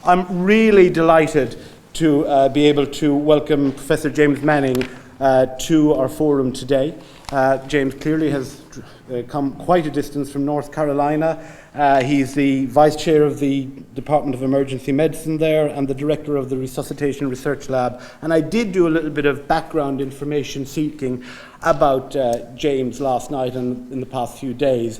I'm really delighted to be able to welcome Professor James Manning to our forum today. James clearly has come quite a distance from North Carolina. He's the Vice Chair of the Department of Emergency Medicine there and the Director of the Resuscitation Research Lab. And I did do a little bit of background information seeking about James last night and in the past few days.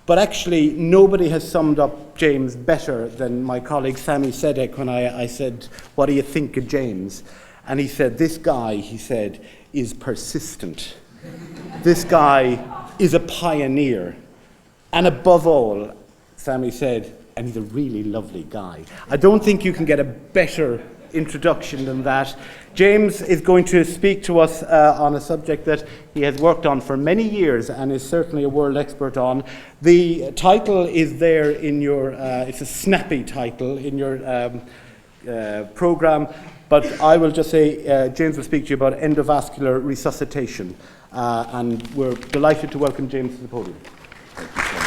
But actually, nobody has summed up James better than my colleague Sami Sedek when I said, what do you think of James? And he said, this guy, he said, is persistent. This guy is a pioneer. And above all, Sami said, and he's a really lovely guy. I don't think you can get a better introduction than that. James is going to speak to us on a subject that he has worked on for many years and is certainly a world expert on. The title is there in your, it's a snappy title in your program, but I will just say James will speak to you about endovascular resuscitation, and we're delighted to welcome James to the podium. Thank you so much.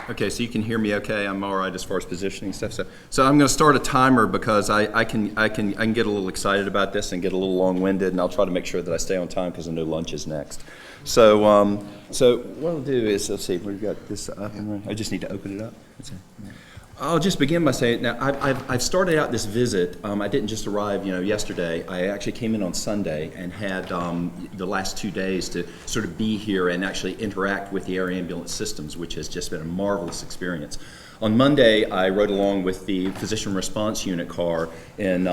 Okay, so you can hear me okay. I'm all right as far as positioning stuff. So I'm going to start a timer because I can get a little excited about this and get a little long-winded, and I'll try to make sure that I stay on time because I know lunch is next. So what I'll do is, let's see, we've got this up and running. I just need to open it up. I'll just begin by saying, now I've started out this visit. I didn't just arrive, yesterday. I actually came in on Sunday and had the last 2 days to sort of be here and actually interact with the Air Ambulance systems, which has just been a marvelous experience. On Monday, I rode along with the Physician Response Unit car in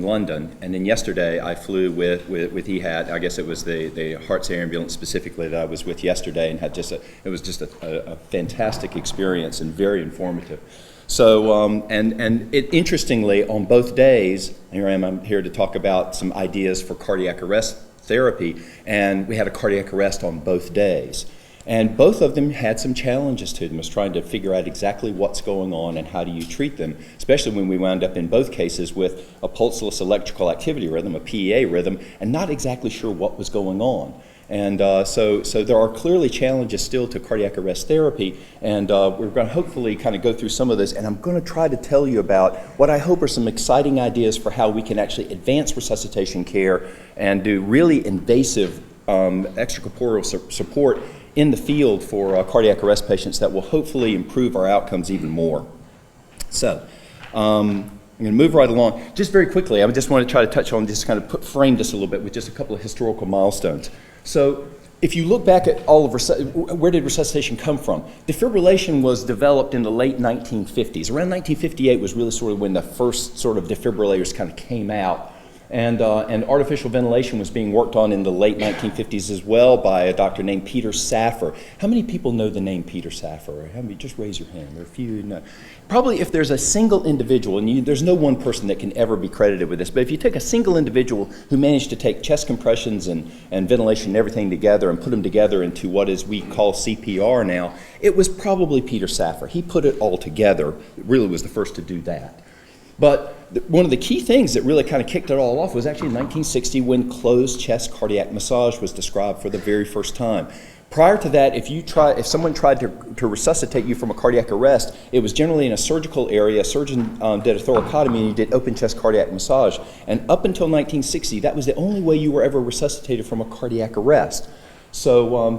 London, and then yesterday I flew with EHAAT. I guess it was the Herts Air Ambulance specifically that I was with yesterday, and had it was just a fantastic experience and very informative. So, interestingly, on both days, I'm here to talk about some ideas for cardiac arrest therapy, and we had a cardiac arrest on both days. And both of them had some challenges to them, was trying to figure out exactly what's going on and how do you treat them, especially when we wound up in both cases with a pulseless electrical activity rhythm, a PEA rhythm, and not exactly sure what was going on. And so there are clearly challenges still to cardiac arrest therapy, and we're going to hopefully kind of go through some of this, and I'm going to try to tell you about what I hope are some exciting ideas for how we can actually advance resuscitation care and do really invasive extracorporeal support in the field for cardiac arrest patients that will hopefully improve our outcomes even more. So I'm going to move right along. Just very quickly, I just want to try to touch on, just kind of frame this a little bit with just a couple of historical milestones. So if you look back at all of where did resuscitation come from? Defibrillation was developed in the late 1950s. Around 1958 was really sort of when the first sort of defibrillators kind of came out. And artificial ventilation was being worked on in the late 1950s as well by a doctor named Peter Safar. How many people know the name Peter Safar? Just raise your hand. There are a few. No. Probably if there's a single individual, and there's no one person that can ever be credited with this, but if you take a single individual who managed to take chest compressions and ventilation and everything together and put them together into what is we call CPR now, it was probably Peter Safar. He put it all together. It really was the first to do that. But one of the key things that really kind of kicked it all off was actually in 1960 when closed chest cardiac massage was described for the very first time. Prior to that, if someone tried to resuscitate you from a cardiac arrest, it was generally in a surgical area. A surgeon did a thoracotomy and you did open chest cardiac massage. And up until 1960, that was the only way you were ever resuscitated from a cardiac arrest. So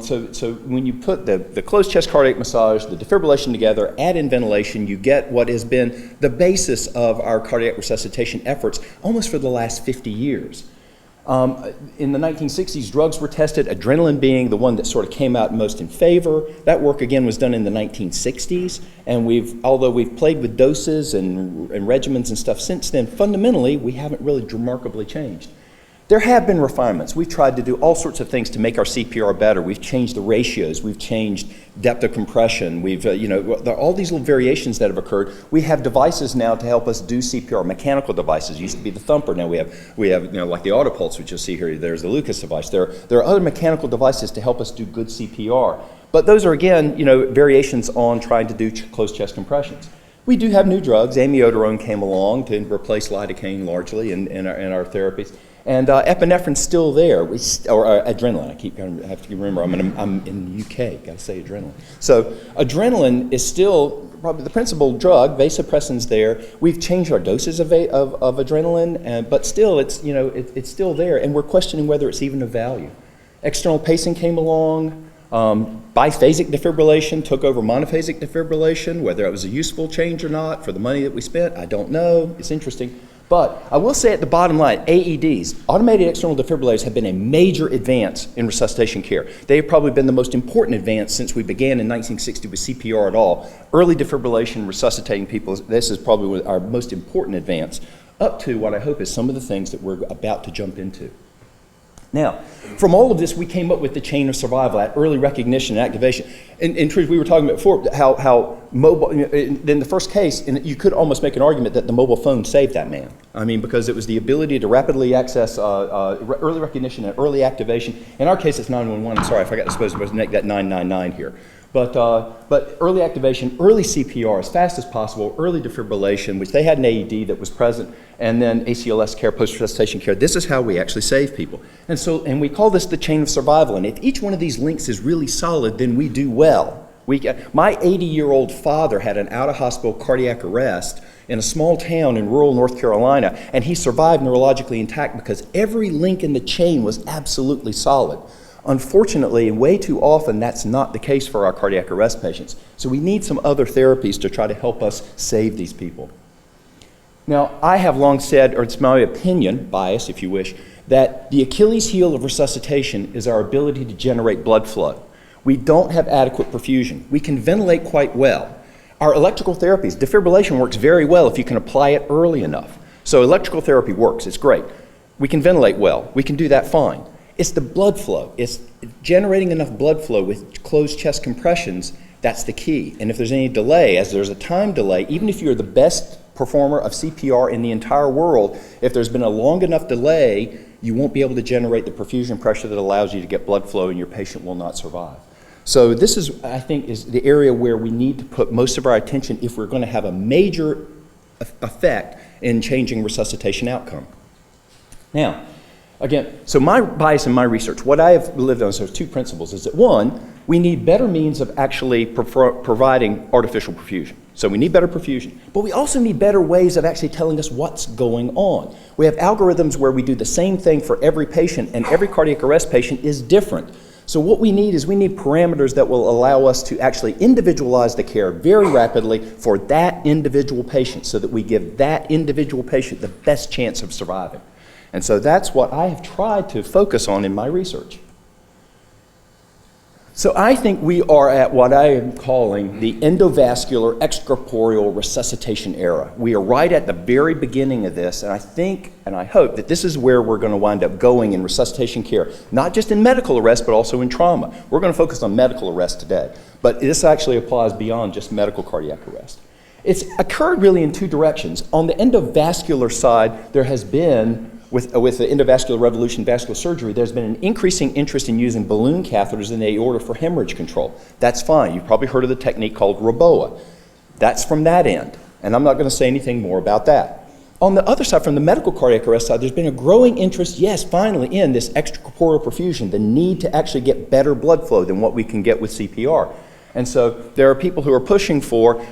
when you put the closed chest cardiac massage, the defibrillation together, add in ventilation, you get what has been the basis of our cardiac resuscitation efforts almost for the last 50 years. In the 1960s, drugs were tested, adrenaline being the one that sort of came out most in favor. That work again was done in the 1960s, and although we've played with doses and regimens and stuff since then, fundamentally we haven't really remarkably changed. There have been refinements. We've tried to do all sorts of things to make our CPR better. We've changed the ratios. We've changed depth of compression. We've, there are all these little variations that have occurred. We have devices now to help us do CPR, mechanical devices. It used to be the thumper. Now we have like the Autopulse, which you'll see here. There's the Lucas device. There are other mechanical devices to help us do good CPR. But those are, again, variations on trying to do closed chest compressions. We do have new drugs. Amiodarone came along to replace lidocaine largely in our therapies. And epinephrine's still there, or adrenaline. I have to remember, I'm in the UK, got to say adrenaline. So adrenaline is still probably the principal drug. Vasopressin's there. We've changed our doses of adrenaline, but still, it's still there, and we're questioning whether it's even of value. External pacing came along. Biphasic defibrillation took over monophasic defibrillation. Whether it was a useful change or not for the money that we spent, I don't know. It's interesting. But I will say at the bottom line, AEDs, automated external defibrillators, have been a major advance in resuscitation care. They have probably been the most important advance since we began in 1960 with CPR at all. Early defibrillation, resuscitating people, this is probably our most important advance, up to what I hope is some of the things that we're about to jump into. Now, from all of this, we came up with the chain of survival, that early recognition and activation. In truth, we were talking about before how mobile, in the first case, and you could almost make an argument that the mobile phone saved that man. I mean, because it was the ability to rapidly access early recognition and early activation. In our case, it's 911. I'm sorry, I forgot to make that 999 here. But early activation, early CPR as fast as possible, early defibrillation, which they had an AED that was present, and then ACLS care, post-resuscitation care. This is how we actually save people. And we call this the chain of survival. And if each one of these links is really solid, then we do well. My 80-year-old father had an out-of-hospital cardiac arrest in a small town in rural North Carolina, and he survived neurologically intact because every link in the chain was absolutely solid. Unfortunately, and way too often, that's not the case for our cardiac arrest patients. So we need some other therapies to try to help us save these people. Now, I have long said, or it's my opinion, bias if you wish, that the Achilles heel of resuscitation is our ability to generate blood flow. We don't have adequate perfusion. We can ventilate quite well. Our electrical therapies, defibrillation works very well if you can apply it early enough. So electrical therapy works, it's great. We can ventilate well, we can do that fine. It's the blood flow. It's generating enough blood flow with closed chest compressions. That's the key. And if there's any delay, as there's a time delay, even if you're the best performer of CPR in the entire world, if there's been a long enough delay, you won't be able to generate the perfusion pressure that allows you to get blood flow, and your patient will not survive. So this is, I think, is the area where we need to put most of our attention if we're going to have a major effect in changing resuscitation outcome. Now, again, so my bias in my research, what I have lived on, so there's two principles, is that one, we need better means of actually providing artificial perfusion. So we need better perfusion, but we also need better ways of actually telling us what's going on. We have algorithms where we do the same thing for every patient, and every cardiac arrest patient is different. So what we need is we need parameters that will allow us to actually individualize the care very rapidly for that individual patient so that we give that individual patient the best chance of surviving. And so that's what I have tried to focus on in my research. So I think we are at what I am calling the endovascular extracorporeal resuscitation era. We are right at the very beginning of this, and I think and I hope that this is where we're going to wind up going in resuscitation care, not just in medical arrest, but also in trauma. We're going to focus on medical arrest today, but this actually applies beyond just medical cardiac arrest. It's occurred really in two directions. On the endovascular side, there has been with the endovascular revolution, vascular surgery, there's been an increasing interest in using balloon catheters in the aorta for hemorrhage control. That's fine. You've probably heard of the technique called ROBOA. That's from that end, and I'm not going to say anything more about that. On the other side, from the medical cardiac arrest side, there's been a growing interest, yes, finally, in this extracorporeal perfusion, the need to actually get better blood flow than what we can get with CPR. And so there are people who are pushing for,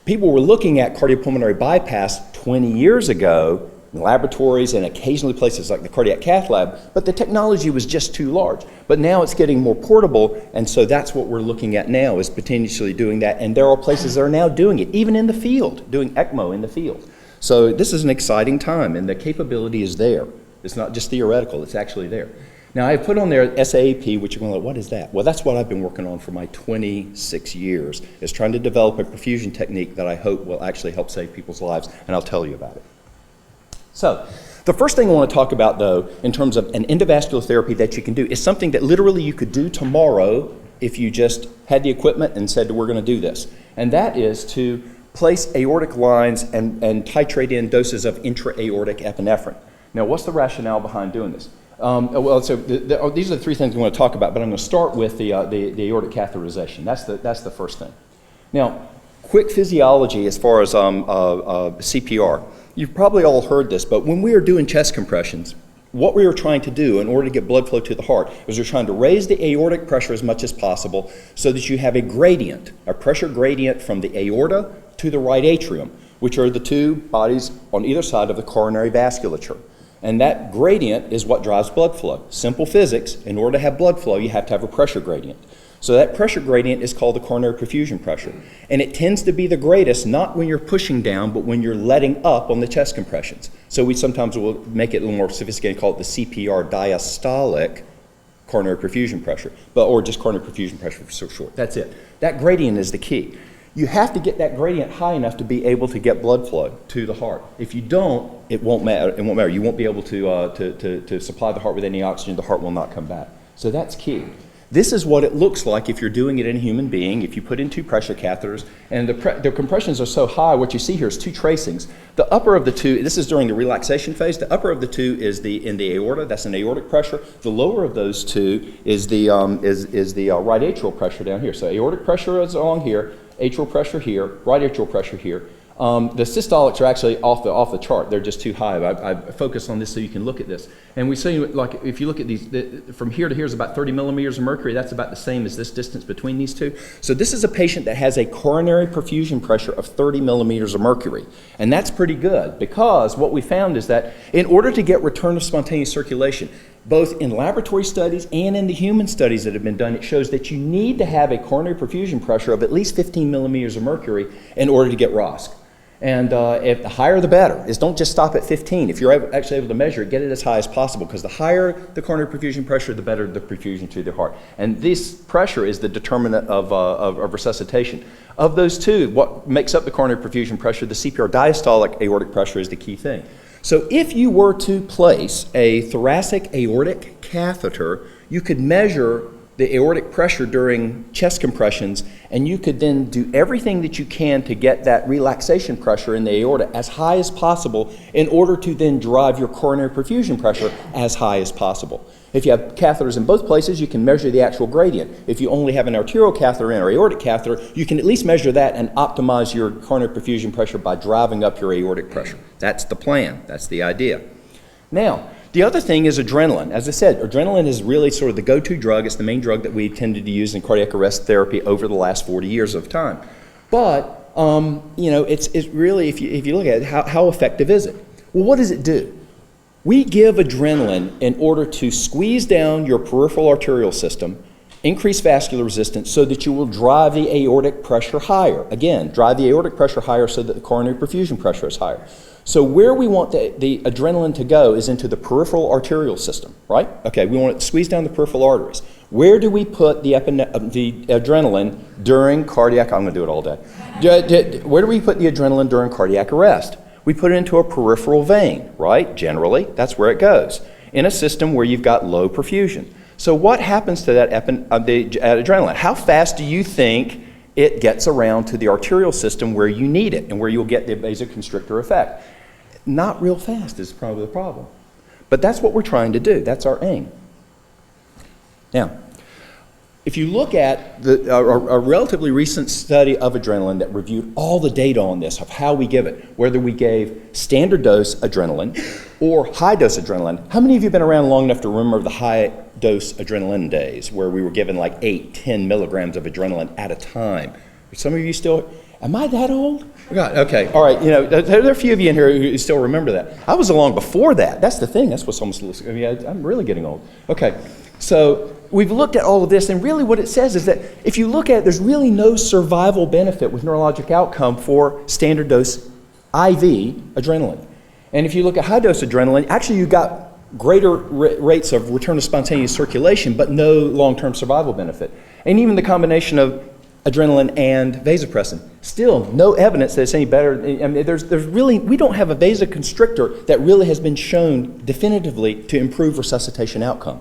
people were looking at cardiopulmonary bypass 20 years ago, in laboratories and occasionally places like the cardiac cath lab, but the technology was just too large. But now it's getting more portable, and so that's what we're looking at now, is potentially doing that, and there are places that are now doing it, even in the field, doing ECMO in the field. So this is an exciting time, and the capability is there. It's not just theoretical, it's actually there. Now I put on there SAAP, which you're going to like, what is that? Well, that's what I've been working on for my 26 years, is trying to develop a perfusion technique that I hope will actually help save people's lives, and I'll tell you about it. So, the first thing I want to talk about, though, in terms of an endovascular therapy that you can do, is something that literally you could do tomorrow if you just had the equipment and said, we're going to do this. And that is to place aortic lines and titrate in doses of intra-aortic epinephrine. Now, what's the rationale behind doing this? These are the three things we want to talk about, but I'm going to start with the aortic catheterization. That's the first thing. Now, quick physiology as far as CPR. You've probably all heard this, but when we are doing chest compressions, what we were trying to do in order to get blood flow to the heart was we're trying to raise the aortic pressure as much as possible so that you have a gradient, a pressure gradient from the aorta to the right atrium, which are the two bodies on either side of the coronary vasculature. And that gradient is what drives blood flow. Simple physics, in order to have blood flow, you have to have a pressure gradient. So that pressure gradient is called the coronary perfusion pressure. And it tends to be the greatest not when you're pushing down, but when you're letting up on the chest compressions. So we sometimes will make it a little more sophisticated, call it the CPR diastolic coronary perfusion pressure, or just coronary perfusion pressure for so short. That's it. That gradient is the key. You have to get that gradient high enough to be able to get blood flow to the heart. If you don't, it won't matter. It won't matter. You won't be able to supply the heart with any oxygen. The heart will not come back. So that's key. This is what it looks like if you're doing it in a human being, if you put in 2 pressure catheters, and the compressions are so high, what you see here is 2 tracings. The upper of the 2, this is during the relaxation phase, the upper of the 2 is in the aorta, that's an aortic pressure. The lower of those 2 is the right atrial pressure down here. So aortic pressure is along here, atrial pressure here, right atrial pressure here. The systolics are actually off the chart. They're just too high. I focus on this so you can look at this. And we see, like, if you look at these, from here to here is about 30 millimeters of mercury. That's about the same as this distance between these two. So this is a patient that has a coronary perfusion pressure of 30 millimeters of mercury. And that's pretty good, because what we found is that in order to get return of spontaneous circulation, both in laboratory studies and in the human studies that have been done, it shows that you need to have a coronary perfusion pressure of at least 15 millimeters of mercury in order to get ROSC. And if the higher the better. Don't just stop at 15. If you're actually able to measure it, get it as high as possible, because the higher the coronary perfusion pressure, the better the perfusion to the heart. And this pressure is the determinant of resuscitation. Of those 2, what makes up the coronary perfusion pressure, the CPR diastolic aortic pressure is the key thing. So if you were to place a thoracic aortic catheter, you could measure the aortic pressure during chest compressions, and you could then do everything that you can to get that relaxation pressure in the aorta as high as possible in order to then drive your coronary perfusion pressure as high as possible. If you have catheters in both places, you can measure the actual gradient. If you only have an arterial catheter in or aortic catheter, you can at least measure that and optimize your coronary perfusion pressure by driving up your aortic pressure. That's the plan. That's the idea. Now, the other thing is adrenaline. As I said, adrenaline is really sort of the go-to drug. It's the main drug that we tended to use in cardiac arrest therapy over the last 40 years of time. But, it's really, if you look at it, how effective is it? Well, what does it do? We give adrenaline in order to squeeze down your peripheral arterial system, increase vascular resistance so that you will drive the aortic pressure higher. Again, drive the aortic pressure higher so that the coronary perfusion pressure is higher. So where we want the adrenaline to go is into the peripheral arterial system, right? Okay, we want it to squeeze down the peripheral arteries. Where do we put the adrenaline during cardiac, I'm going to do it all day. Where do we put the adrenaline during cardiac arrest? We put it into a peripheral vein, right? Generally, that's where it goes, in a system where you've got low perfusion. So what happens to that adrenaline? How fast do you think it gets around to the arterial system where you need it and where you'll get the vasoconstrictor effect? Not real fast is probably the problem. But that's what we're trying to do. That's our aim. Now, if you look at a relatively recent study of adrenaline that reviewed all the data on this, of how we give it, whether we gave standard dose adrenaline or high dose adrenaline. How many of you have been around long enough to remember the high dose adrenaline days where we were given like 8-10 milligrams of adrenaline at a time? Some of you still, am I that old? God, okay, all right, there are a few of you in here who still remember that. I was along before that. That's the thing. That's what's almost, I'm really getting old. Okay, so we've looked at all of this, and really what it says is that if you look at it, there's really no survival benefit with neurologic outcome for standard dose IV adrenaline. And if you look at high dose adrenaline, actually you've got greater rates of return of spontaneous circulation, but no long-term survival benefit. And even the combination of adrenaline and vasopressin, still no evidence that it's any better. I mean, there's really, we don't have a vasoconstrictor that really has been shown definitively to improve resuscitation outcome.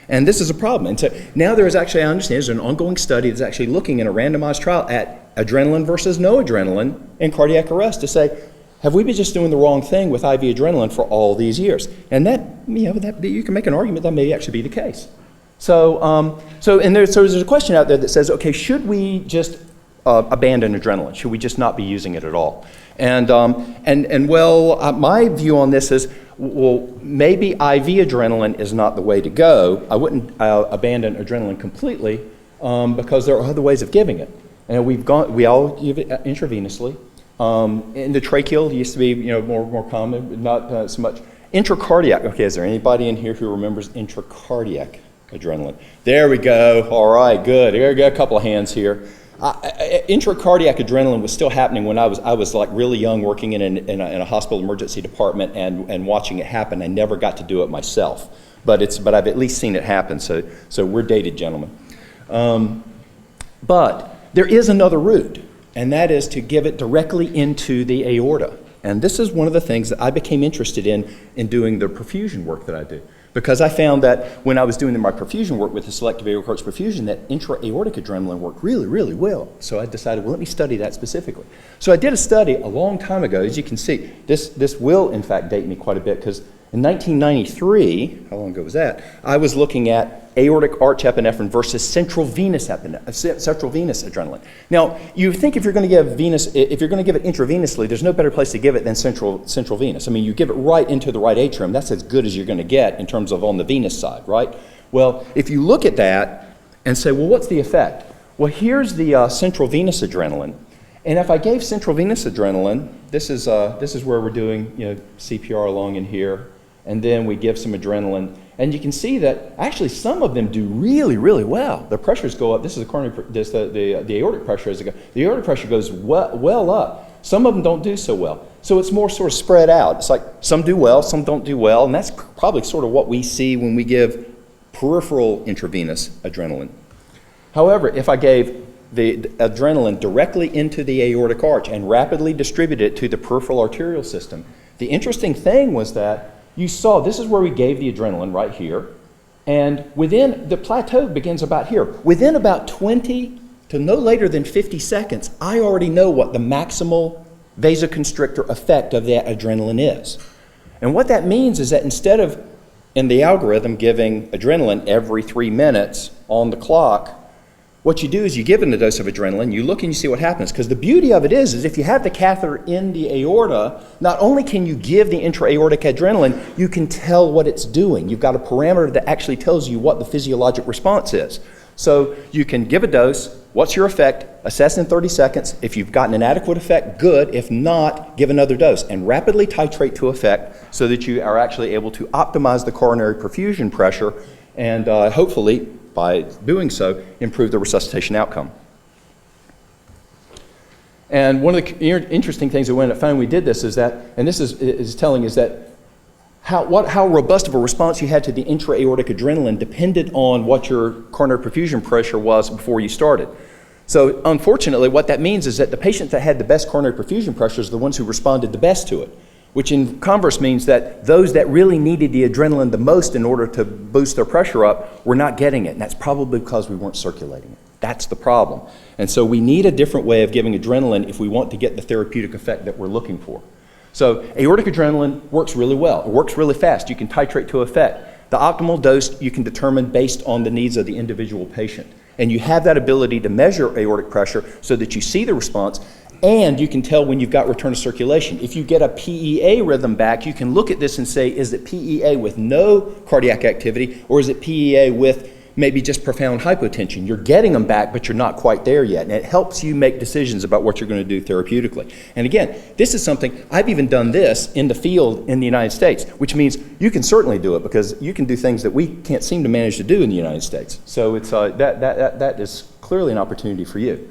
And this is a problem. And so now there is actually, I understand, there's an ongoing study that's actually looking in a randomized trial at adrenaline versus no adrenaline in cardiac arrest to say, have we been just doing the wrong thing with IV adrenaline for all these years? And that, you can make an argument that may actually be the case. So there's a question out there that says, okay, should we just abandon adrenaline? Should we just not be using it at all? My view on this is, well, maybe IV adrenaline is not the way to go. I wouldn't abandon adrenaline completely because there are other ways of giving it. And we all give it intravenously. Endotracheal used to be, more common, not so much. Intracardiac. Okay, is there anybody in here who remembers intracardiac adrenaline? There we go. All right, good. There we got a couple of hands here. Intracardiac adrenaline was still happening when I was like really young, working in a hospital emergency department and watching it happen. I never got to do it myself, but I've at least seen it happen. So we're dated gentlemen. But there is another route, and that is to give it directly into the aorta. And this is one of the things that I became interested in doing the perfusion work that I do. Because I found that when I was doing my perfusion work with the Selective Aerocart's perfusion, that intra-aortic adrenaline worked really, really well. So I decided, well, let me study that specifically. So I did a study a long time ago. As you can see, this will, in fact, date me quite a bit, because in 1993, how long ago was that, I was looking at aortic arch epinephrine versus central venous adrenaline. Now, you think if you're going to give it intravenously, there's no better place to give it than central venous. I mean, you give it right into the right atrium. That's as good as you're going to get in terms of on the venous side, right? Well, if you look at that and say, well, what's the effect? Well, here's the central venous adrenaline. And if I gave central venous adrenaline, this is where we're doing CPR along in here, and then we give some adrenaline. And you can see that actually some of them do really, really well. The pressures go up. This is the aortic pressure as it goes. The aortic pressure goes well up. Some of them don't do so well. So it's more sort of spread out. It's like some do well, some don't do well, and that's probably sort of what we see when we give peripheral intravenous adrenaline. However, if I gave the adrenaline directly into the aortic arch and rapidly distributed it to the peripheral arterial system, the interesting thing was that you saw, this is where we gave the adrenaline right here, and within, the plateau begins about here. Within about 20 to no later than 50 seconds, I already know what the maximal vasoconstrictor effect of that adrenaline is. And what that means is that instead of, in the algorithm, giving adrenaline every 3 minutes on the clock, what you do is you give it a dose of adrenaline, you look and you see what happens. Because the beauty of it is if you have the catheter in the aorta, not only can you give the intra-aortic adrenaline, you can tell what it's doing. You've got a parameter that actually tells you what the physiologic response is. So you can give a dose, what's your effect, assess in 30 seconds. If you've gotten an adequate effect, good. If not, give another dose and rapidly titrate to effect so that you are actually able to optimize the coronary perfusion pressure and hopefully, by doing so, improve the resuscitation outcome. And one of the interesting things that we ended up finding when we did this is that, and this is telling, is that how robust of a response you had to the intra-aortic adrenaline depended on what your coronary perfusion pressure was before you started. So unfortunately, what that means is that the patients that had the best coronary perfusion pressures are the ones who responded the best to it, which in converse means that those that really needed the adrenaline the most in order to boost their pressure up were not getting it, and that's probably because we weren't circulating it. That's the problem. And so we need a different way of giving adrenaline if we want to get the therapeutic effect that we're looking for. So aortic adrenaline works really well. It works really fast. You can titrate to effect. The optimal dose you can determine based on the needs of the individual patient. And you have that ability to measure aortic pressure so that you see the response, and you can tell when you've got return to circulation. If you get a PEA rhythm back, you can look at this and say, is it PEA with no cardiac activity, or is it PEA with maybe just profound hypotension? You're getting them back, but you're not quite there yet. And it helps you make decisions about what you're going to do therapeutically. And again, this is something, I've even done this in the field in the United States, which means you can certainly do it because you can do things that we can't seem to manage to do in the United States. So it's, that is clearly an opportunity for you.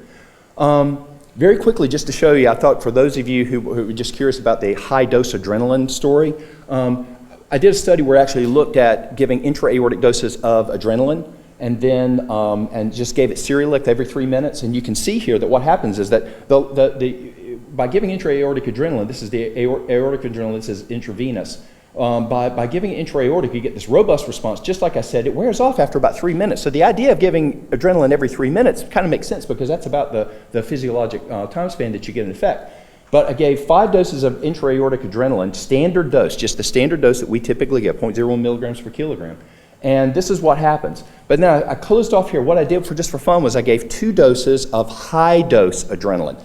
Very quickly, just to show you, I thought for those of you who were just curious about the high-dose adrenaline story, I did a study where I actually looked at giving intra-aortic doses of adrenaline and then and just gave it serial every 3 minutes. And you can see here that what happens is that by giving intra-aortic adrenaline, this is the aortic adrenaline, this is intravenous. By giving intra-aortic, you get this robust response. Just like I said, it wears off after about 3 minutes. So the idea of giving adrenaline every 3 minutes kind of makes sense because that's about the physiologic time span that you get an effect. But I gave 5 doses of intra-aortic adrenaline, standard dose, just the standard dose that we typically get, 0.01 milligrams per kilogram. And this is what happens. But now I closed off here. What I did just for fun was I gave 2 doses of high-dose adrenaline.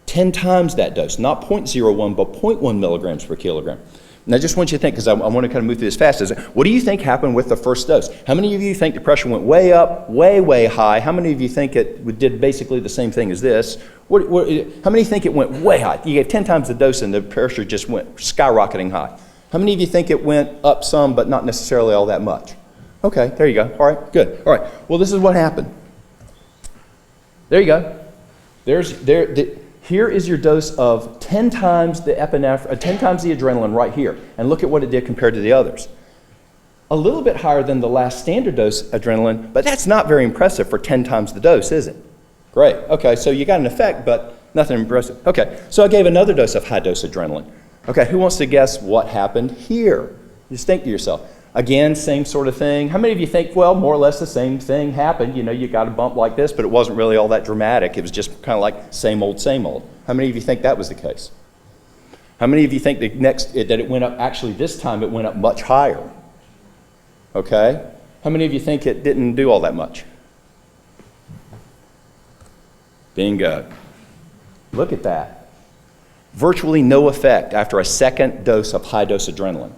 10 times that dose, not 0.01, but 0.1 milligrams per kilogram. And I just want you to think, because I want to kind of move through this fast, what do you think happened with the first dose? How many of you think the pressure went way up, way, way high? How many of you think it did basically the same thing as this? How many think it went way high? You gave 10 times the dose and the pressure just went skyrocketing high. How many of you think it went up some, but not necessarily all that much? Okay, there you go. All right, good. All right, well, this is what happened. There you go. Here is your dose of 10 times the epinephrine, 10 times the adrenaline right here. And look at what it did compared to the others. A little bit higher than the last standard dose adrenaline, but that's not very impressive for 10 times the dose, is it? Great. Okay, so you got an effect, but nothing impressive. Okay, so I gave another dose of high dose adrenaline. Okay, who wants to guess what happened here? Just think to yourself. Again, same sort of thing. How many of you think, well, more or less the same thing happened? You know, you got a bump like this, but it wasn't really all that dramatic. It was just kind of like same old, same old. How many of you think that was the case? How many of you think that it went up, actually this time it went up much higher? Okay. How many of you think it didn't do all that much? Bingo. Look at that. Virtually no effect after a second dose of high dose adrenaline.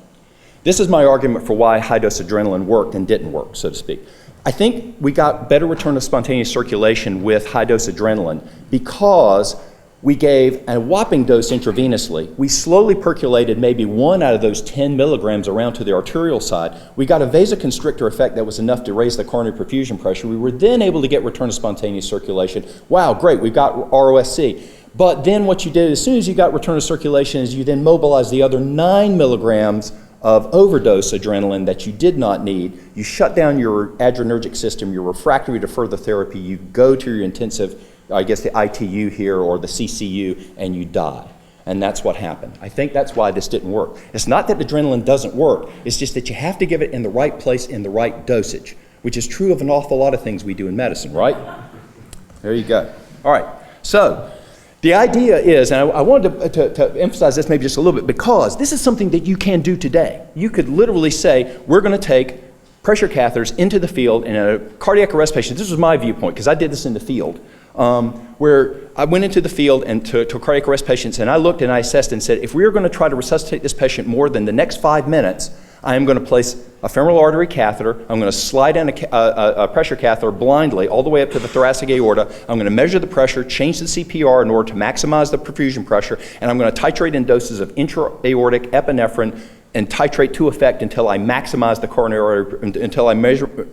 This is my argument for why high-dose adrenaline worked and didn't work, so to speak. I think we got better return of spontaneous circulation with high-dose adrenaline because we gave a whopping dose intravenously. We slowly percolated maybe 1 out of those 10 milligrams around to the arterial side. We got a vasoconstrictor effect that was enough to raise the coronary perfusion pressure. We were then able to get return of spontaneous circulation. Wow, great, we've got ROSC. But then what you did as soon as you got return of circulation is you then mobilized the other 9 milligrams of overdose adrenaline that you did not need. You shut down your adrenergic system, you're refractory to further therapy, you go to your intensive, I guess the ITU here or the CCU, and you die. And that's what happened. I think that's why this didn't work. It's not that adrenaline doesn't work, it's just that you have to give it in the right place in the right dosage, which is true of an awful lot of things we do in medicine, right? There you go. All right, so the idea is, and I wanted to emphasize this maybe just a little bit, because this is something that you can do today. You could literally say, we're going to take pressure catheters into the field in a cardiac arrest patient. This was my viewpoint, because I did this in the field, where I went into the field and to cardiac arrest patients, and I looked and I assessed and said, if we are going to try to resuscitate this patient more than the next 5 minutes, I am going to place a femoral artery catheter. I'm going to slide down a pressure catheter blindly all the way up to the thoracic aorta. I'm going to measure the pressure, change the CPR in order to maximize the perfusion pressure, and I'm going to titrate in doses of intra-aortic epinephrine and titrate to effect until I maximize the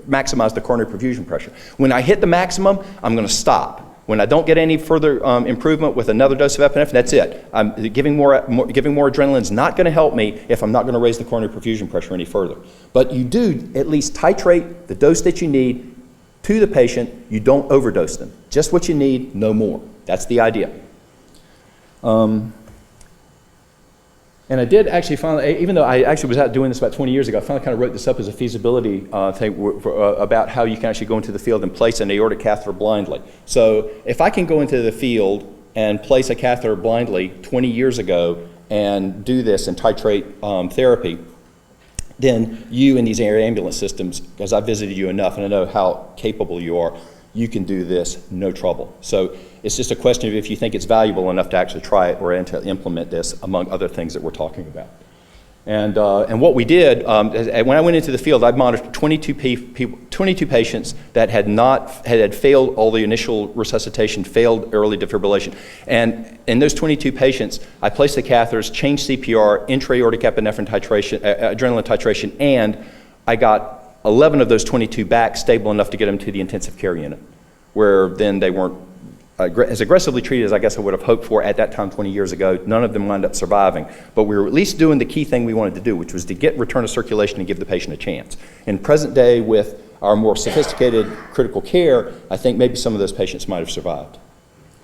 maximize the coronary perfusion pressure. When I hit the maximum, I'm going to stop. When I don't get any further improvement with another dose of epinephrine, that's it. Giving more adrenaline is not going to help me if I'm not going to raise the coronary perfusion pressure any further. But you do at least titrate the dose that you need to the patient. You don't overdose them. Just what you need, no more. That's the idea. And I did actually finally, even though I actually was out doing this about 20 years ago, I finally kind of wrote this up as a feasibility thing about how you can actually go into the field and place an aortic catheter blindly. So if I can go into the field and place a catheter blindly 20 years ago and do this and titrate therapy, then you in these air ambulance systems, because I visited you enough and I know how capable you are, you can do this no trouble. So it's just a question of if you think it's valuable enough to actually try it or to implement this, among other things that we're talking about. And what we did, when I went into the field, I monitored 22 patients that had failed all the initial resuscitation, failed early defibrillation. And in those 22 patients, I placed the catheters, changed CPR, intra-aortic epinephrine titration, adrenaline titration, and I got 11 of those 22 back stable enough to get them to the intensive care unit, where then they weren't as aggressively treated as I guess I would have hoped for at that time 20 years ago. None of them wound up surviving, but we were at least doing the key thing we wanted to do, which was to get return of circulation and give the patient a chance. In present day, with our more sophisticated critical care, I think maybe some of those patients might have survived.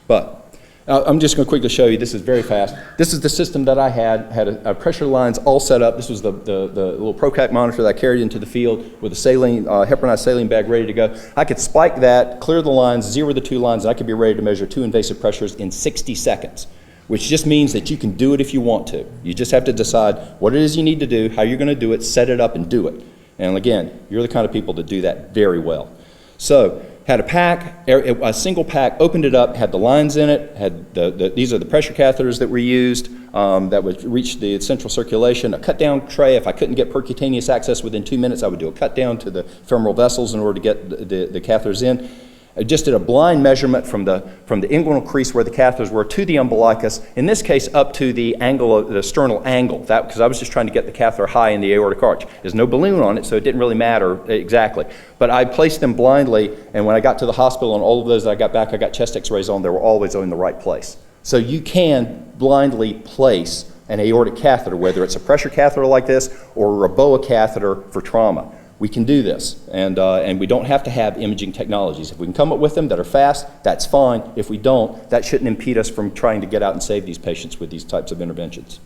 But I'm just going to quickly show you, this is very fast. This is the system that I had a pressure lines all set up. This was the little ProCac monitor that I carried into the field with a saline, heparinized saline bag ready to go. I could spike that, clear the lines, zero the 2 lines, and I could be ready to measure 2 invasive pressures in 60 seconds, which just means that you can do it if you want to. You just have to decide what it is you need to do, how you're going to do it, set it up and do it. And again, you're the kind of people that do that very well. So had a pack, a single pack, opened it up, had the lines in it, had these are the pressure catheters that were used that would reach the central circulation, a cut-down tray. If I couldn't get percutaneous access within 2 minutes, I would do a cut-down to the femoral vessels in order to get the catheters in. I just did a blind measurement from the inguinal crease where the catheters were to the umbilicus, in this case up to the angle of the sternal angle, because I was just trying to get the catheter high in the aortic arch. There's no balloon on it, so it didn't really matter exactly. But I placed them blindly, and when I got to the hospital, and all of those that I got back, I got chest x-rays on, they were always in the right place. So you can blindly place an aortic catheter, whether it's a pressure catheter like this or a Reboa catheter for trauma. We can do this, and we don't have to have imaging technologies. If we can come up with them that are fast, that's fine. If we don't, that shouldn't impede us from trying to get out and save these patients with these types of interventions.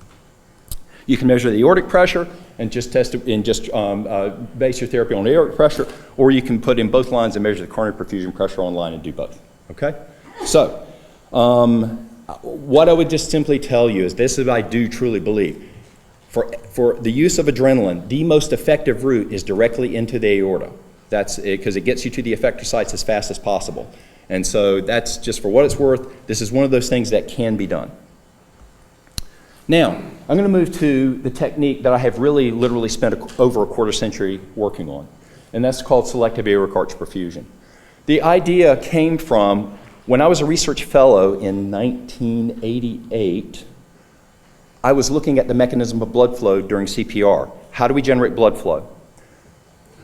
You can measure the aortic pressure and just test it and just base your therapy on aortic pressure, or you can put in both lines and measure the coronary perfusion pressure online and do both, okay? So, what I would just simply tell you is this is what I do truly believe. For the use of adrenaline, the most effective route is directly into the aorta. That's because it gets you to the effector sites as fast as possible. And so that's just for what it's worth. This is one of those things that can be done. Now, I'm going to move to the technique that I have really literally spent over a quarter century working on, and that's called selective Aerocart perfusion. The idea came from when I was a research fellow in 1988. I was looking at the mechanism of blood flow during CPR. How do we generate blood flow?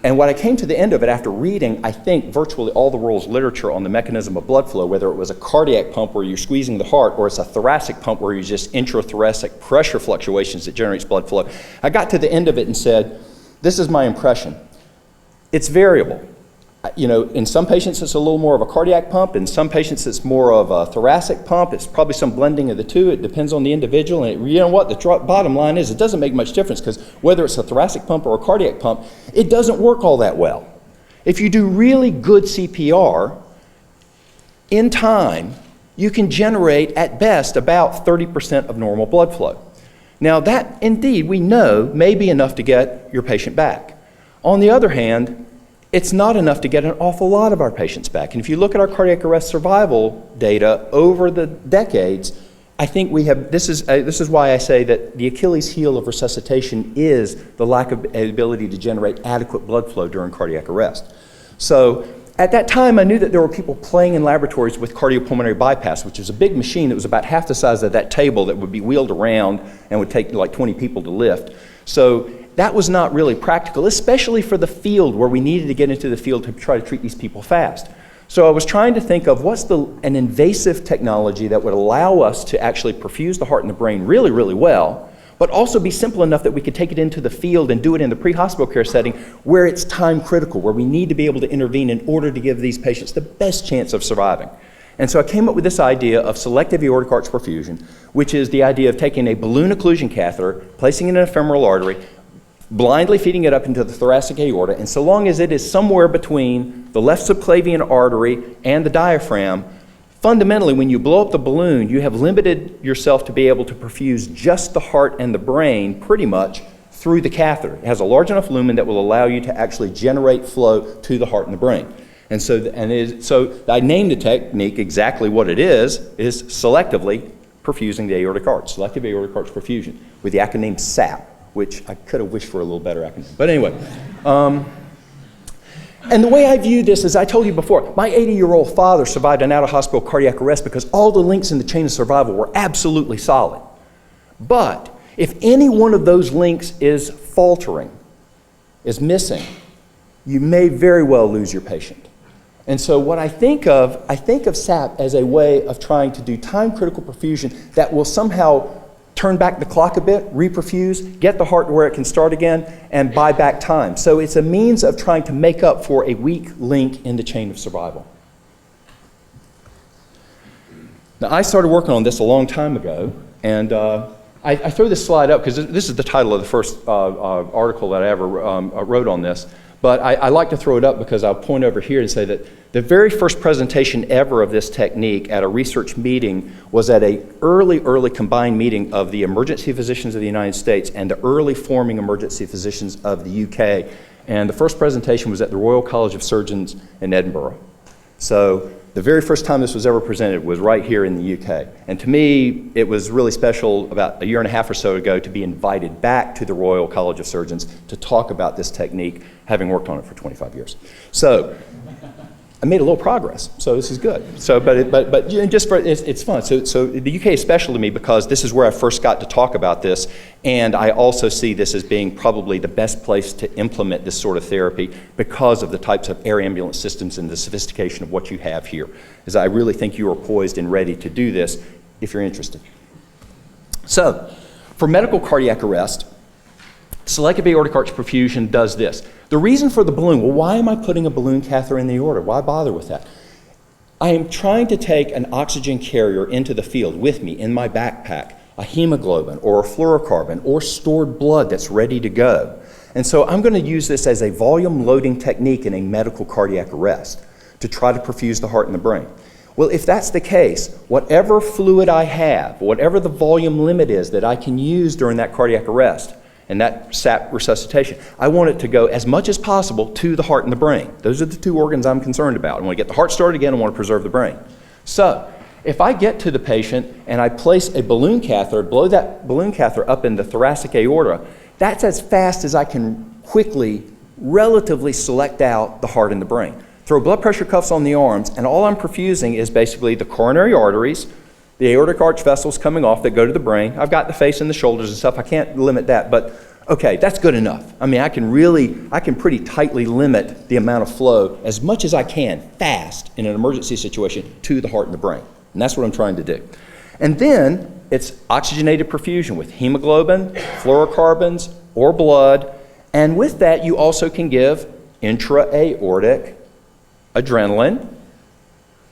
And what I came to the end of it after reading, I think, virtually all the world's literature on the mechanism of blood flow, whether it was a cardiac pump where you're squeezing the heart or it's a thoracic pump where you just intrathoracic pressure fluctuations that generates blood flow, I got to the end of it and said, this is my impression. It's variable. You know, in some patients it's a little more of a cardiac pump, in some patients it's more of a thoracic pump, it's probably some blending of the two, it depends on the individual, and you know what, the bottom line is it doesn't make much difference because whether it's a thoracic pump or a cardiac pump, it doesn't work all that well. If you do really good CPR, in time, you can generate at best about 30% of normal blood flow. Now that indeed we know may be enough to get your patient back. On the other hand, it's not enough to get an awful lot of our patients back. And if you look at our cardiac arrest survival data over the decades, I think we have, this is why I say that the Achilles heel of resuscitation is the lack of ability to generate adequate blood flow during cardiac arrest. So at that time, I knew that there were people playing in laboratories with cardiopulmonary bypass, which was a big machine that was about half the size of that table that would be wheeled around and would take like 20 people to lift. So that was not really practical, especially for the field where we needed to get into the field to try to treat these people fast. So I was trying to think of what's an invasive technology that would allow us to actually perfuse the heart and the brain really, really well, but also be simple enough that we could take it into the field and do it in the pre-hospital care setting where it's time critical, where we need to be able to intervene in order to give these patients the best chance of surviving. And so I came up with this idea of selective aortic arch perfusion, which is the idea of taking a balloon occlusion catheter, placing it in a femoral artery, blindly feeding it up into the thoracic aorta, and so long as it is somewhere between the left subclavian artery and the diaphragm, fundamentally when you blow up the balloon, you have limited yourself to be able to perfuse just the heart and the brain pretty much through the catheter. It has a large enough lumen that will allow you to actually generate flow to the heart and the brain. And so I named the technique exactly what it is selectively perfusing the aortic arch, selective aortic arch perfusion, with the acronym SAP, which I could have wished for a little better acronym. But anyway, and the way I view this, as I told you before, my 80-year-old father survived an out-of-hospital cardiac arrest because all the links in the chain of survival were absolutely solid. But if any one of those links is faltering, is missing, you may very well lose your patient. And so what I think of SAP as a way of trying to do time-critical perfusion that will somehow turn back the clock a bit, reperfuse, get the heart to where it can start again, and buy back time. So it's a means of trying to make up for a weak link in the chain of survival. Now, I started working on this a long time ago, and I throw this slide up because this is the title of the first article that I ever wrote on this. But I like to throw it up because I'll point over here and say that the very first presentation ever of this technique at a research meeting was at an early combined meeting of the emergency physicians of the United States and the early forming emergency physicians of the UK. And the first presentation was at the Royal College of Surgeons in Edinburgh. So the very first time this was ever presented was right here in the UK. And to me, it was really special about a year and a half or so ago to be invited back to the Royal College of Surgeons to talk about this technique, having worked on it for 25 years. So I made a little progress, so this is good. So, but you know, just for, it's fun. So the UK is special to me because this is where I first got to talk about this, and I also see this as being probably the best place to implement this sort of therapy because of the types of air ambulance systems and the sophistication of what you have here. As I really think you are poised and ready to do this if you're interested. So, for medical cardiac arrest, selective aortic arch perfusion does this. The reason for the balloon, well, why am I putting a balloon catheter in the aorta? Why bother with that? I am trying to take an oxygen carrier into the field with me in my backpack, a hemoglobin or a fluorocarbon or stored blood that's ready to go. And so I'm going to use this as a volume loading technique in a medical cardiac arrest to try to perfuse the heart and the brain. Well, if that's the case, whatever fluid I have, whatever the volume limit is that I can use during that cardiac arrest, and that SAP resuscitation, I want it to go as much as possible to the heart and the brain. Those are the two organs I'm concerned about. I want to get the heart started again, I want to preserve the brain. So, if I get to the patient and I place a balloon catheter, blow that balloon catheter up in the thoracic aorta, that's as fast as I can quickly, relatively select out the heart and the brain. Throw blood pressure cuffs on the arms, and all I'm perfusing is basically the coronary arteries, the aortic arch vessels coming off that go to the brain. I've got the face and the shoulders and stuff. I can't limit that, but okay, that's good enough. I mean, I can pretty tightly limit the amount of flow as much as I can, fast, in an emergency situation to the heart and the brain. And that's what I'm trying to do. And then it's oxygenated perfusion with hemoglobin, fluorocarbons, or blood. And with that, you also can give intra-aortic adrenaline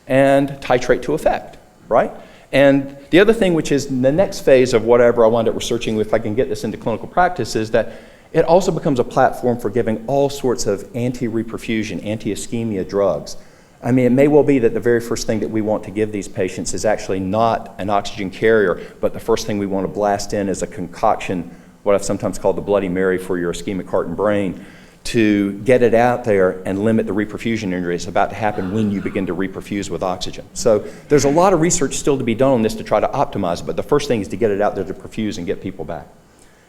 and titrate to effect, right? And the other thing, which is the next phase of whatever I wind up researching, if I can get this into clinical practice, is that it also becomes a platform for giving all sorts of anti-reperfusion, anti-ischemia drugs. I mean, it may well be that the very first thing that we want to give these patients is actually not an oxygen carrier, but the first thing we want to blast in is a concoction, what I've sometimes called the Bloody Mary for your ischemic heart and brain, to get it out there and limit the reperfusion injury that's about to happen when you begin to reperfuse with oxygen. So there's a lot of research still to be done on this to try to optimize it, but the first thing is to get it out there to perfuse and get people back.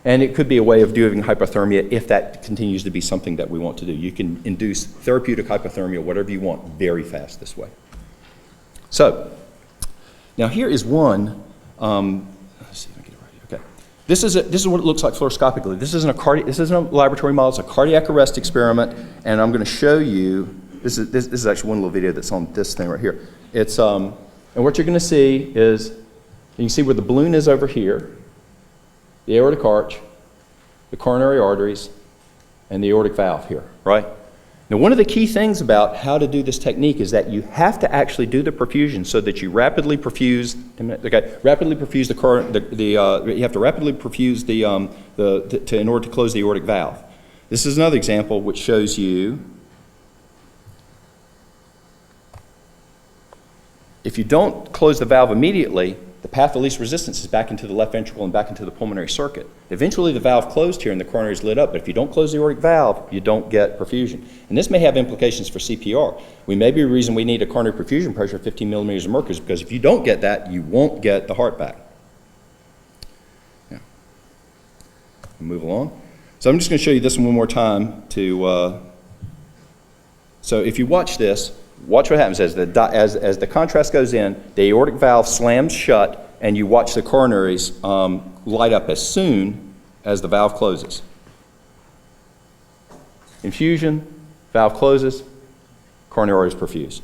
And it could be a way of doing hypothermia if that continues to be something that we want to do. You can induce therapeutic hypothermia, whatever you want, very fast this way. So, now here is one, let's see if I get it right. Okay. This is what it looks like fluoroscopically. This isn't a laboratory model, it's a cardiac arrest experiment, and I'm going to show you, this is actually one little video that's on this thing right here. It's, and what you're going to see is, you can see where the balloon is over here, the aortic arch, the coronary arteries, and the aortic valve here, right? Now, one of the key things about how to do this technique is that you have to actually do the perfusion so that you rapidly perfuse. Rapidly perfuse you have to rapidly perfuse in order to close the aortic valve. This is another example which shows you. If you don't close the valve immediately, the path of least resistance is back into the left ventricle and back into the pulmonary circuit. Eventually the valve closed here and the coronary is lit up, but if you don't close the aortic valve, you don't get perfusion. And this may have implications for CPR. We may be the reason we need a coronary perfusion pressure of 15 millimeters of mercury, because if you don't get that, you won't get the heart back. Yeah. Move along. So I'm just going to show you this one more time to, so if you watch this, watch what happens as the contrast goes in, the aortic valve slams shut, and you watch the coronaries light up as soon as the valve closes. Infusion, valve closes, coronary arteries perfuse.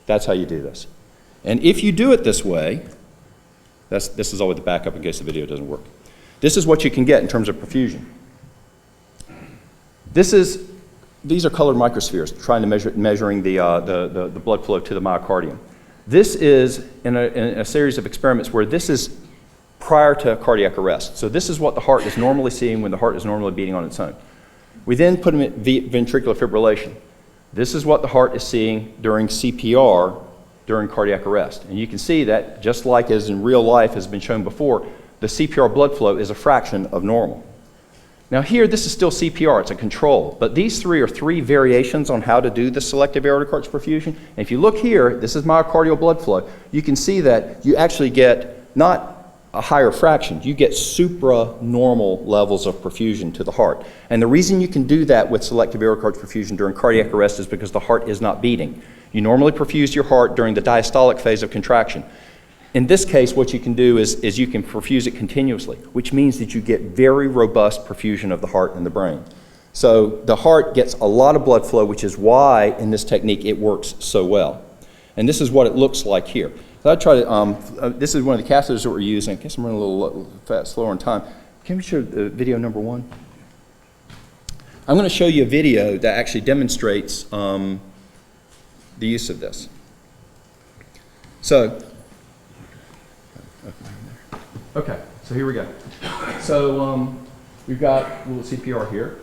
That's how you do this. And if you do it this way, this is always the backup in case the video doesn't work. This is what you can get in terms of perfusion. These are colored microspheres, trying to measuring the blood flow to the myocardium. This is in a series of experiments where this is prior to cardiac arrest. So this is what the heart is normally seeing when the heart is normally beating on its own. We then put them at ventricular fibrillation. This is what the heart is seeing during CPR during cardiac arrest. And you can see that, just like as in real life has been shown before, the CPR blood flow is a fraction of normal. Now here, this is still CPR, it's a control, but these three are three variations on how to do the selective aortic arch perfusion. And if you look here, this is myocardial blood flow. You can see that you actually get not a higher fraction, you get supranormal levels of perfusion to the heart. And the reason you can do that with selective aortic arch perfusion during cardiac arrest is because the heart is not beating. You normally perfuse your heart during the diastolic phase of contraction. In this case, what you can do is you can perfuse it continuously, which means that you get very robust perfusion of the heart and the brain. So the heart gets a lot of blood flow, which is why in this technique it works so well. And this is what it looks like here. So I try to, this is one of the catheters that we're using. I guess I'm running a little slower on time. Can we show video number 1? I'm going to show you a video that actually demonstrates the use of this. Okay, so here we go. So we've got a little CPR here.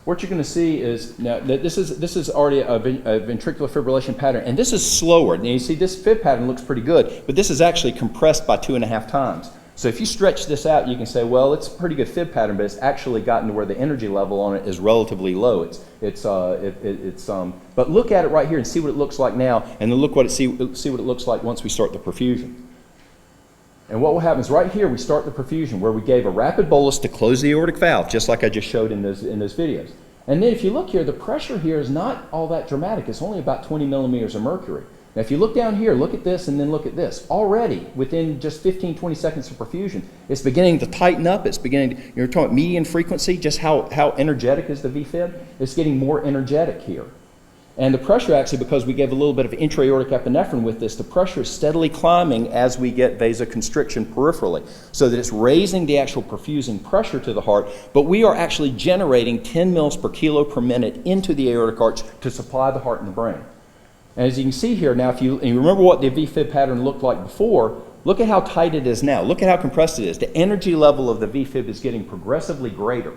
What you're going to see is, now this is already a ventricular fibrillation pattern, and this is slower. And you see this fib pattern looks pretty good, but this is actually compressed by 2.5 times. So if you stretch this out, you can say, well, it's a pretty good fib pattern, but it's actually gotten to where the energy level on it is relatively low. But look at it right here and see what it looks like now, and then see what it looks like once we start the perfusion. And what will happen is right here we start the perfusion where we gave a rapid bolus to close the aortic valve, just like I just showed in those videos. And then if you look here, the pressure here is not all that dramatic. It's only about 20 millimeters of mercury. Now if you look down here, look at this and then look at this. Already, within just 15, 20 seconds of perfusion, it's beginning to tighten up. It's beginning to, you're talking about median frequency, just how energetic is the VFib? It's getting more energetic here. And the pressure actually, because we gave a little bit of intra-aortic epinephrine with this, the pressure is steadily climbing as we get vasoconstriction peripherally, so that it's raising the actual perfusing pressure to the heart, but we are actually generating 10 mils per kilo per minute into the aortic arch to supply the heart and the brain. And as you can see here, now if you remember what the VFib pattern looked like before, look at how tight it is now. Look at how compressed it is. The energy level of the VFib is getting progressively greater.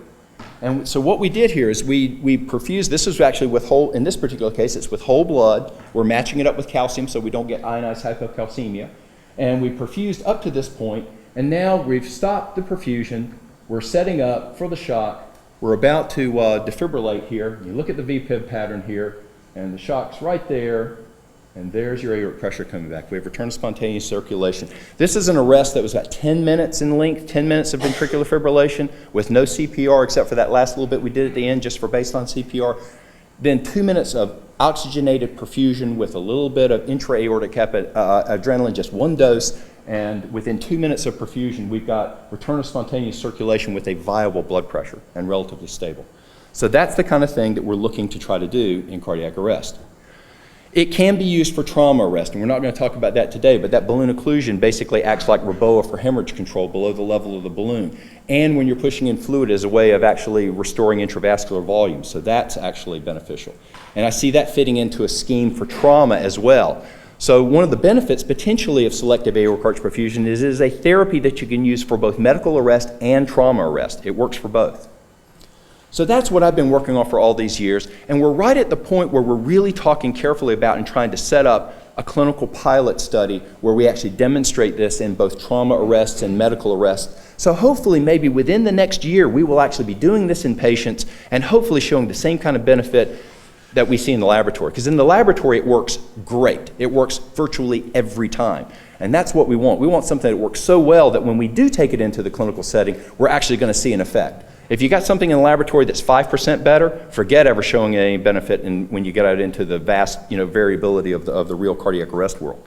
And so what we did here is we perfused, this is actually with whole, in this particular case, it's with whole blood. We're matching it up with calcium so we don't get ionized hypocalcemia. And we perfused up to this point, and now we've stopped the perfusion. We're setting up for the shock. We're about to defibrillate here. You look at the VFib pattern here, and the shock's right there, and there's your aortic pressure coming back. We have return of spontaneous circulation. This is an arrest that was about 10 minutes in length, 10 minutes of ventricular fibrillation with no CPR except for that last little bit we did at the end just for baseline CPR. Then 2 minutes of oxygenated perfusion with a little bit of intra-aortic adrenaline, just one dose, and within 2 minutes of perfusion, we've got return of spontaneous circulation with a viable blood pressure and relatively stable. So that's the kind of thing that we're looking to try to do in cardiac arrest. It can be used for trauma arrest, and we're not going to talk about that today, but that balloon occlusion basically acts like Reboa for hemorrhage control below the level of the balloon. And when you're pushing in fluid as a way of actually restoring intravascular volume, so that's actually beneficial. And I see that fitting into a scheme for trauma as well. So one of the benefits potentially of selective aortic arch perfusion is it is a therapy that you can use for both medical arrest and trauma arrest. It works for both. So that's what I've been working on for all these years, and we're right at the point where we're really talking carefully about and trying to set up a clinical pilot study where we actually demonstrate this in both trauma arrests and medical arrests. So hopefully maybe within the next year we will actually be doing this in patients and hopefully showing the same kind of benefit that we see in the laboratory. Because in the laboratory it works great. It works virtually every time. And that's what we want. We want something that works so well that when we do take it into the clinical setting, we're actually going to see an effect. If you got something in the laboratory that's 5% better, forget ever showing any benefit when you get out into the vast variability of the real cardiac arrest world.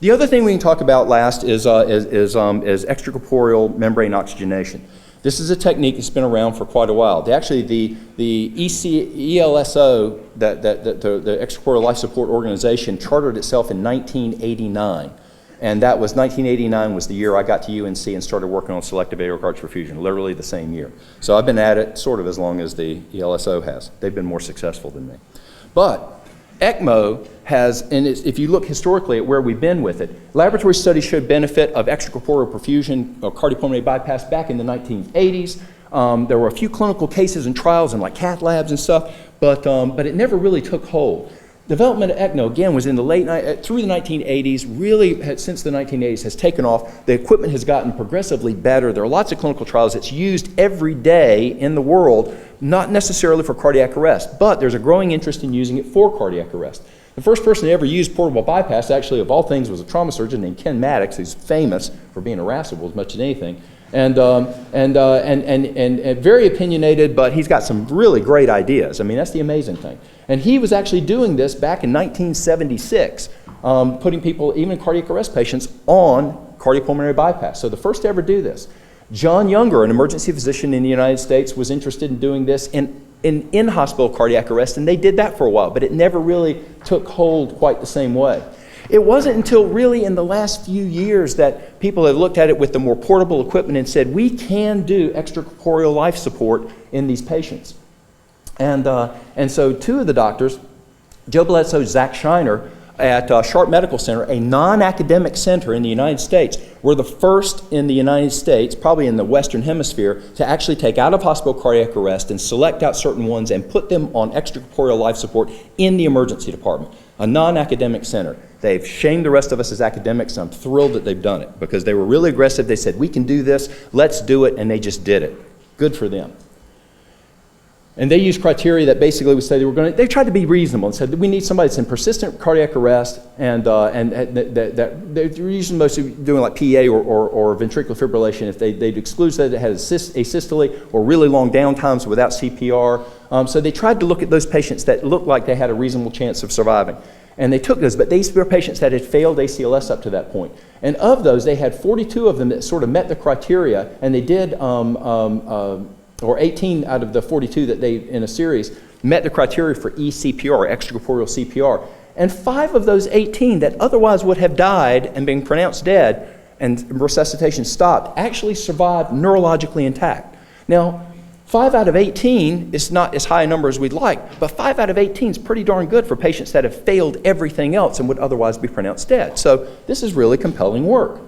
The other thing we can talk about last is extracorporeal membrane oxygenation. This is a technique that's been around for quite a while. The ELSO, the Extracorporeal Life Support Organization, chartered itself in 1989. And that was 1989 was the year I got to UNC and started working on selective aortic arch perfusion, literally the same year. So I've been at it sort of as long as the ELSO has. They've been more successful than me. But ECMO has, and if you look historically at where we've been with it, laboratory studies showed benefit of extracorporeal perfusion or cardiopulmonary bypass back in the 1980s. There were a few clinical cases and trials in like cath labs and stuff, but it never really took hold. Development of ECMO, again, was in the through the 1980s, really since the 1980s has taken off. The equipment has gotten progressively better. There are lots of clinical trials. It's used every day in the world, not necessarily for cardiac arrest, but there's a growing interest in using it for cardiac arrest. The first person to ever use portable bypass, actually, of all things, was a trauma surgeon named Ken Maddox, who's famous for being irascible as much as anything. And very opinionated, but he's got some really great ideas. I mean, that's the amazing thing. And he was actually doing this back in 1976, putting people, even cardiac arrest patients, on cardiopulmonary bypass. So the first to ever do this. John Younger, an emergency physician in the United States, was interested in doing this in hospital cardiac arrest, and they did that for a while, but it never really took hold quite the same way. It wasn't until really in the last few years that people have looked at it with the more portable equipment and said, we can do extracorporeal life support in these patients. And so two of the doctors, Joe Bledsoe, Zach Shiner, at Sharp Medical Center, a non-academic center in the United States, were the first in the United States, probably in the Western Hemisphere, to actually take out of hospital cardiac arrest and select out certain ones and put them on extracorporeal life support in the emergency department. A non-academic center. They've shamed the rest of us as academics, and I'm thrilled that they've done it because they were really aggressive. They said, we can do this, let's do it, and they just did it. Good for them. And they used criteria that basically would say they tried to be reasonable and said that we need somebody that's in persistent cardiac arrest and that they're usually mostly doing like PA or ventricular fibrillation if they'd exclude that it had asystole or really long downtimes without CPR. So they tried to look at those patients that looked like they had a reasonable chance of surviving. And they took those, but these were patients that had failed ACLS up to that point. And of those, they had 42 of them that sort of met the criteria, and they did or 18 out of the 42 that they, in a series, met the criteria for eCPR, extracorporeal CPR. And 5 of those 18 that otherwise would have died and been pronounced dead and resuscitation stopped actually survived neurologically intact. Now, 5 out of 18 is not as high a number as we'd like, but 5 out of 18 is pretty darn good for patients that have failed everything else and would otherwise be pronounced dead. So this is really compelling work.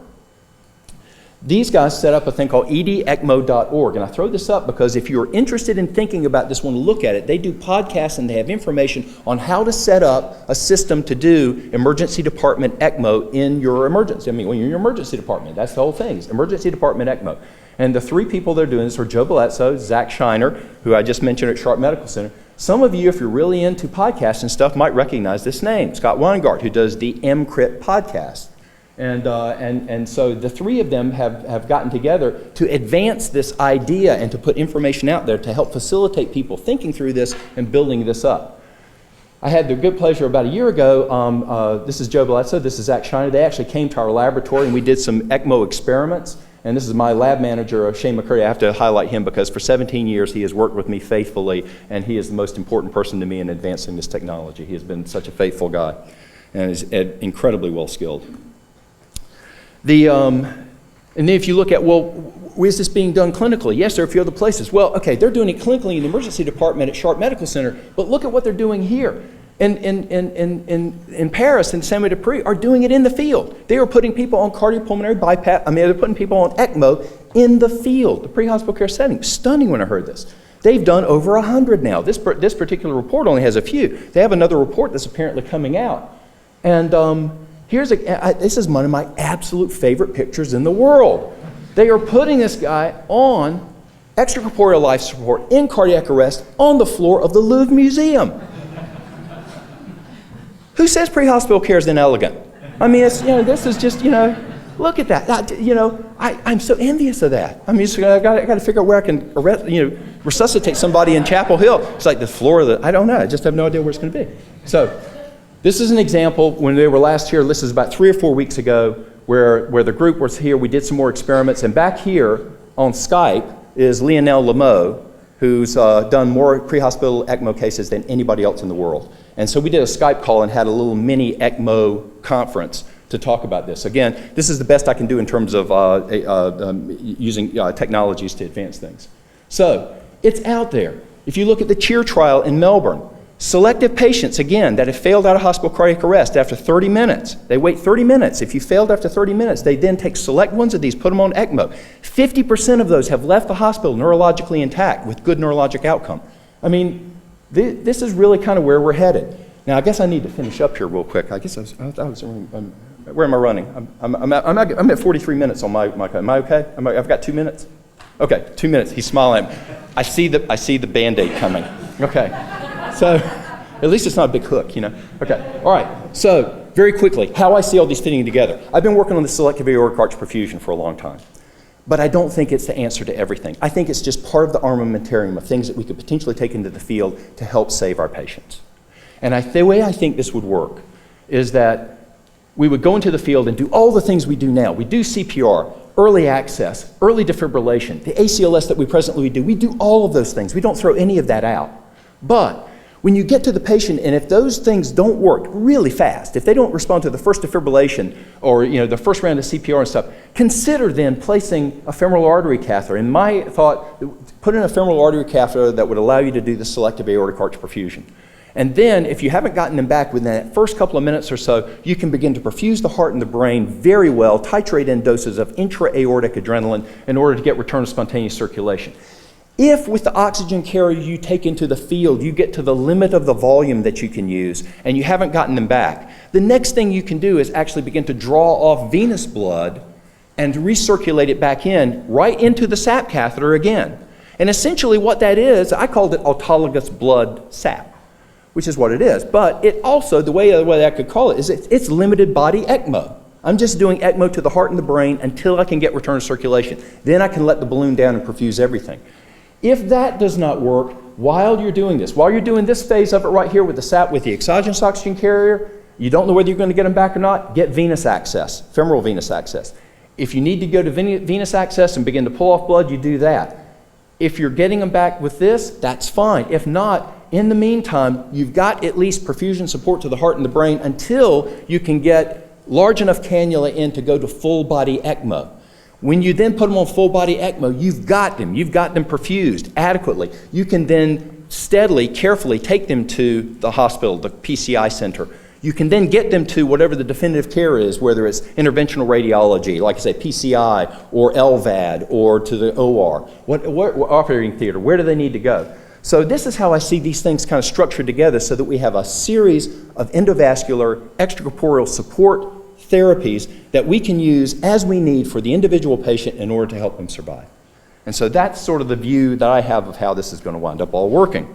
These guys set up a thing called edecmo.org, and I throw this up because if you're interested in thinking about this one, look at it. They do podcasts and they have information on how to set up a system to do emergency department ECMO in your emergency. I mean, when you're in your emergency department, that's the whole thing, is emergency department ECMO. And the 3 people that are doing this are Joe Bledsoe, Zach Shiner, who I just mentioned at Sharp Medical Center. Some of you, if you're really into podcasts and stuff, might recognize this name, Scott Weingart, who does the MCRIT podcast. And so the 3 of them have gotten together to advance this idea and to put information out there to help facilitate people thinking through this and building this up. I had the good pleasure about a year ago, this is Joe Bledsoe, this is Zach Shiner. They actually came to our laboratory and we did some ECMO experiments. And this is my lab manager, Shane McCurdy. I have to highlight him because for 17 years he has worked with me faithfully, and he is the most important person to me in advancing this technology. He has been such a faithful guy and is incredibly well skilled. And then if you look at, well, is this being done clinically? Yes, there are a few other places. Well, okay, they're doing it clinically in the emergency department at Sharp Medical Center, but look at what they're doing here. In Paris and Saint-Denis are doing it in the field. They are putting people on cardiopulmonary bypass, they're putting people on ECMO in the field, the pre-hospital care setting. Stunning when I heard this. They've done over 100 now. This particular report only has a few. They have another report that's apparently coming out. And this is one of my absolute favorite pictures in the world. They are putting this guy on extracorporeal life support in cardiac arrest on the floor of the Louvre Museum. Who says pre-hospital care is inelegant? I mean, it's, this is just, look at that. I'm so envious of that. I mean, I got to figure out where I can resuscitate somebody in Chapel Hill. It's like the floor of the, I don't know. I just have no idea where it's going to be. So this is an example when they were last here. This is about 3 or 4 weeks ago where the group was here. We did some more experiments. And back here on Skype is Lionel Lameau, who's done more pre-hospital ECMO cases than anybody else in the world. And so we did a Skype call and had a little mini ECMO conference to talk about this. Again, this is the best I can do in terms of using technologies to advance things. So it's out there. If you look at the CHEER trial in Melbourne, selective patients, again, that have failed out of hospital cardiac arrest after 30 minutes, they wait 30 minutes. If you failed after 30 minutes, they then take select ones of these, put them on ECMO. 50% of those have left the hospital neurologically intact with good neurologic outcome. I mean, this is really kind of where we're headed. Now, I guess I need to finish up here real quick. I guess where am I running? I'm at 43 minutes on my am I okay? I've got 2 minutes? Okay, 2 minutes. He's smiling at me. I see the Band-Aid coming. Okay, so at least it's not a big hook, you know. Okay, all right. So very quickly, how I see all these fitting together. I've been working on the selective aortic arch perfusion for a long time, but I don't think it's the answer to everything. I think it's just part of the armamentarium of things that we could potentially take into the field to help save our patients. And the way I think this would work is that we would go into the field and do all the things we do now. We do CPR, early access, early defibrillation, the ACLS that we presently do. We do all of those things. We don't throw any of that out. But when you get to the patient, and if those things don't work really fast, if they don't respond to the first defibrillation or the first round of CPR and stuff, consider then placing a femoral artery catheter. In my thought, put in a femoral artery catheter that would allow you to do the selective aortic arch perfusion. And then, if you haven't gotten them back within that first couple of minutes or so, you can begin to perfuse the heart and the brain very well, titrate in doses of intra-aortic adrenaline in order to get return of spontaneous circulation. If with the oxygen carrier you take into the field, you get to the limit of the volume that you can use, and you haven't gotten them back, the next thing you can do is actually begin to draw off venous blood and recirculate it back in, right into the SAP catheter again. And essentially what that is, I called it autologous blood SAP, which is what it is. But it also, the way I could call it is it's limited body ECMO. I'm just doing ECMO to the heart and the brain until I can get return of circulation. Then I can let the balloon down and perfuse everything. If that does not work, while you're doing this phase of it right here with the SAP, with the exogenous oxygen carrier, you don't know whether you're going to get them back or not, get venous access, femoral venous access. If you need to go to venous access and begin to pull off blood, you do that. If you're getting them back with this, that's fine. If not, in the meantime, you've got at least perfusion support to the heart and the brain until you can get large enough cannula in to go to full body ECMO. When you then put them on full body ECMO, you've got them perfused adequately. You can then steadily, carefully take them to the hospital, the PCI center. You can then get them to whatever the definitive care is, whether it's interventional radiology, like I say, PCI, or LVAD, or to the OR, what operating theater, where do they need to go? So this is how I see these things kind of structured together so that we have a series of endovascular, extracorporeal support therapies that we can use as we need for the individual patient in order to help them survive. And so that's sort of the view that I have of how this is going to wind up all working.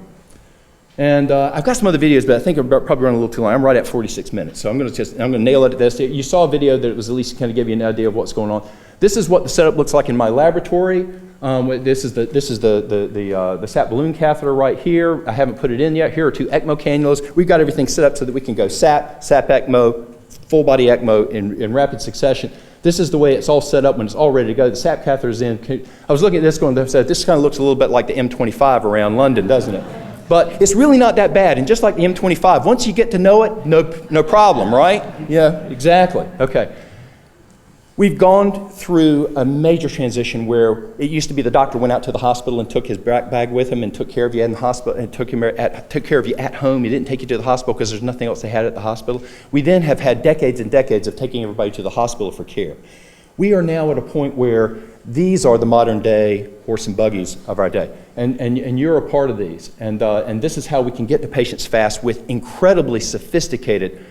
And I've got some other videos, but I think I'm probably running a little too long. I'm right at 46 minutes, so I'm going to nail it at this. You saw a video that was at least kind of give you an idea of what's going on. This is what the setup looks like in my laboratory. This is the SAP balloon catheter right here. I haven't put it in yet. Here are 2 ECMO cannulas. We've got everything set up so that we can go SAP ECMO, full body ECMO in rapid succession. This is the way it's all set up when it's all ready to go. The SAP catheter is in. I was looking at this going, this kind of looks a little bit like the M25 around London, doesn't it? But it's really not that bad. And just like the M25, once you get to know it, no problem, right? Yeah, exactly. Okay. We've gone through a major transition where it used to be the doctor went out to the hospital and took his bag with him and took care of you in the hospital and took care of you at home. He didn't take you to the hospital because there's nothing else they had at the hospital. We then have had decades and decades of taking everybody to the hospital for care. We are now at a point where these are the modern day horse and buggies of our day. And you're a part of these. And this is how we can get to patients fast with incredibly sophisticated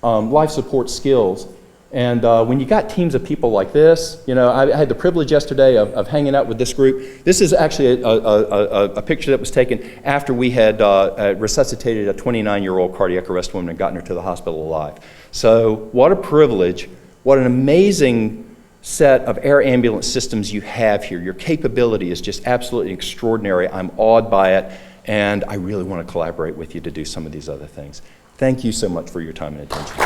life support skills. And when you got teams of people like this, I had the privilege yesterday of hanging out with this group. This is actually a picture that was taken after we had resuscitated a 29-year-old cardiac arrest woman and gotten her to the hospital alive. So what a privilege, what an amazing set of air ambulance systems you have here. Your capability is just absolutely extraordinary. I'm awed by it, and I really want to collaborate with you to do some of these other things. Thank you so much for your time and attention.